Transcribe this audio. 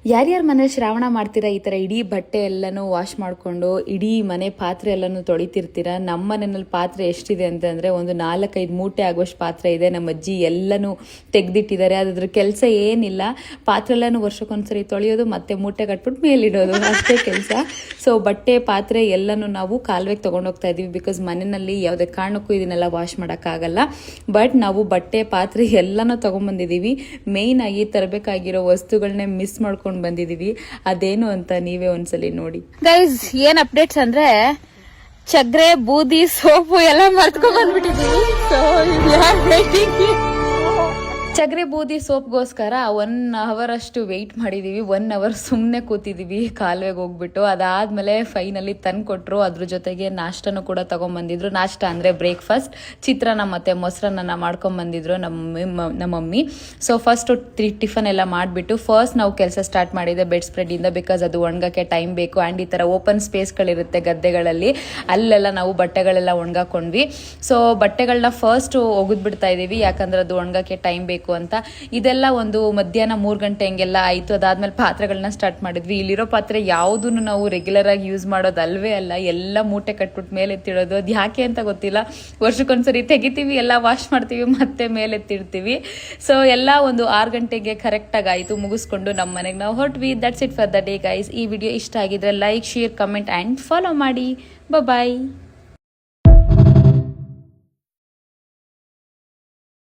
ಯಾರ್ಯಾರ ಮನೆ ಶ್ರಾವಣ ಮಾಡ್ತೀರಾ ಈ ಥರ ಇಡೀ ಬಟ್ಟೆ ಎಲ್ಲನೂ ವಾಶ್ ಮಾಡಿಕೊಂಡು ಇಡೀ ಮನೆ ಪಾತ್ರೆ ಎಲ್ಲನೂ ತೊಳಿತಿರ್ತೀರಾ. ನಮ್ಮ ಮನೆಯಲ್ಲಿ ಪಾತ್ರೆ ಎಷ್ಟಿದೆ ಅಂತಂದರೆ ಒಂದು 4-5 ಮೂಟೆ ಆಗುವಷ್ಟು ಪಾತ್ರೆ ಇದೆ. ನಮ್ಮ ಅಜ್ಜಿ ಎಲ್ಲನೂ ತೆಗೆದಿಟ್ಟಿದ್ದಾರೆ. ಅದ್ರ ಕೆಲಸ ಏನಿಲ್ಲ, ಪಾತ್ರೆ ಎಲ್ಲನೂ ವರ್ಷಕ್ಕೊಂದ್ಸರಿ ತೊಳೆಯೋದು ಮತ್ತೆ ಮೂಟೆ ಕಟ್ಬಿಟ್ಟು ಮೇಲಿಡೋದು ಅಷ್ಟೇ ಕೆಲಸ. ಸೊ ಬಟ್ಟೆ ಪಾತ್ರೆ ಎಲ್ಲನೂ ನಾವು ಕಾಲುವೆಗೆ ತೊಗೊಂಡೋಗ್ತಾ ಇದ್ದೀವಿ. ಬಿಕಾಸ್ ಮನೆಯಲ್ಲಿ ಯಾವುದೇ ಕಾರಣಕ್ಕೂ ಇದನ್ನೆಲ್ಲ ವಾಶ್ ಮಾಡೋಕ್ಕಾಗಲ್ಲ. ಬಟ್ ನಾವು ಬಟ್ಟೆ ಪಾತ್ರೆ ಎಲ್ಲನೂ ತೊಗೊಂಬಂದಿದ್ದೀವಿ. ಮೇಯ್ನಾಗಿ ತರಬೇಕಾಗಿರೋ ವಸ್ತುಗಳನ್ನೇ ಮಿಸ್ ಮಾಡ್ಕೊಂಡು ಬಂದಿದೀವಿ. ಅದೇನು ಅಂತ ನೀವೇ ಒಂದ್ಸಲಿ ನೋಡಿ. ಗೈಸ್, ಏನ್ ಅಪ್ಡೇಟ್ಸ್ ಅಂದ್ರೆ ಚಗ್ರೆ, ಬೂದಿ, ಸೋಪು ಎಲ್ಲ ಮರ್ತ್ಕೊಂಡ್ ಬಂದ್ಬಿಟ್ಟಿದೀವಿ. ಚಗ್ರೆ ಬೂದಿ ಸೋಪ್ಗೋಸ್ಕರ 1 ಅವರ್ ಅಷ್ಟು ವೆಯ್ಟ್ ಮಾಡಿದೀವಿ. 1 ಅವರ್ ಸುಮ್ಮನೆ ಕೂತಿದೀವಿ ಕಾಲುವೆಗೆ ಹೋಗ್ಬಿಟ್ಟು. ಅದಾದ್ಮೇಲೆ ಫೈನಲಿ ತಂದು ಕೊಟ್ಟರು. ಅದ್ರ ಜೊತೆಗೆ ನಾಷ್ಟನೂ ಕೂಡ ತಗೊಂಡ್ಬಂದಿದ್ರು. ನಾಷ್ಟ ಅಂದರೆ ಬ್ರೇಕ್ಫಾಸ್ಟ್, ಚಿತ್ರಾನ್ನ ಮತ್ತು ಮೊಸರನ್ನ ಮಾಡ್ಕೊಂಬಂದಿದ್ರು ನಮ್ಮ ಮಮ್ಮಿ. ಸೊ ಫಸ್ಟ್ ಟಿಫನ್ ಎಲ್ಲ ಮಾಡಿಬಿಟ್ಟು ಫಸ್ಟ್ ನಾವು ಕೆಲಸ ಸ್ಟಾರ್ಟ್ ಮಾಡಿದ್ದೆ ಬೆಡ್ ಸ್ಪ್ರೆಡ್ಡಿಂದ. ಬಿಕಾಸ್ ಅದು ಒಣಗಕ್ಕೆ ಟೈಮ್ ಬೇಕು. ಆ್ಯಂಡ್ ಈ ಥರ ಓಪನ್ ಸ್ಪೇಸ್ಗಳಿರುತ್ತೆ ಗದ್ದೆಗಳಲ್ಲಿ, ಅಲ್ಲೆಲ್ಲ ನಾವು ಬಟ್ಟೆಗಳೆಲ್ಲ ಒಣಗಾಕೊಂಡ್ವಿ. ಸೊ ಬಟ್ಟೆಗಳನ್ನ ಫಸ್ಟ್ ಒಗೆದ್ಬಿಡ್ತಾ ಇದ್ದೀವಿ, ಯಾಕಂದ್ರೆ ಅದು ಒಣಗಕ್ಕೆ ಟೈಮ್ ಬೇಕು ಅಂತ. ಇದೆಲ್ಲ ಒಂದು ಮಧ್ಯಾಹ್ನ 3 ಗಂಟೆ ಹಂಗೆಲ್ಲ ಆಯಿತು. ಅದಾದ್ಮೇಲೆ ಪಾತ್ರೆಗಳನ್ನ ಸ್ಟಾರ್ಟ್ ಮಾಡಿದ್ವಿ. ಇಲ್ಲಿರೋ ಪಾತ್ರೆ ಯಾವುದನ್ನು ನಾವು ರೆಗ್ಯುಲರ್ ಆಗಿ ಯೂಸ್ ಮಾಡೋದು ಅಲ್ವೇ ಅಲ್ಲ, ಎಲ್ಲ ಮೂಟೆ ಕಟ್ಬಿಟ್ಟು ಮೇಲೆ ಎತ್ತಿಡೋದು. ಅದು ಯಾಕೆ ಅಂತ ಗೊತ್ತಿಲ್ಲ. ವರ್ಷಕ್ಕೊಂದ್ಸರಿ ತೆಗಿತೀವಿ, ಎಲ್ಲ ವಾಶ್ ಮಾಡ್ತೀವಿ, ಮತ್ತೆ ಮೇಲೆ ಎತ್ತಿಡ್ತೀವಿ. ಸೊ ಎಲ್ಲ ಒಂದು 6 ಗಂಟೆಗೆ ಕರೆಕ್ಟಾಗಿ ಆಯಿತು. ಮುಗಿಸ್ಕೊಂಡು ನಮ್ಮ ಮನೆಗೆ ನಾವು ಹೊರಟ್ವಿ. That's it for the day guys. ಈ ವಿಡಿಯೋ ಇಷ್ಟ ಆಗಿದ್ರೆ like, share, comment and follow ಮಾಡಿ. ಬಾಯ್.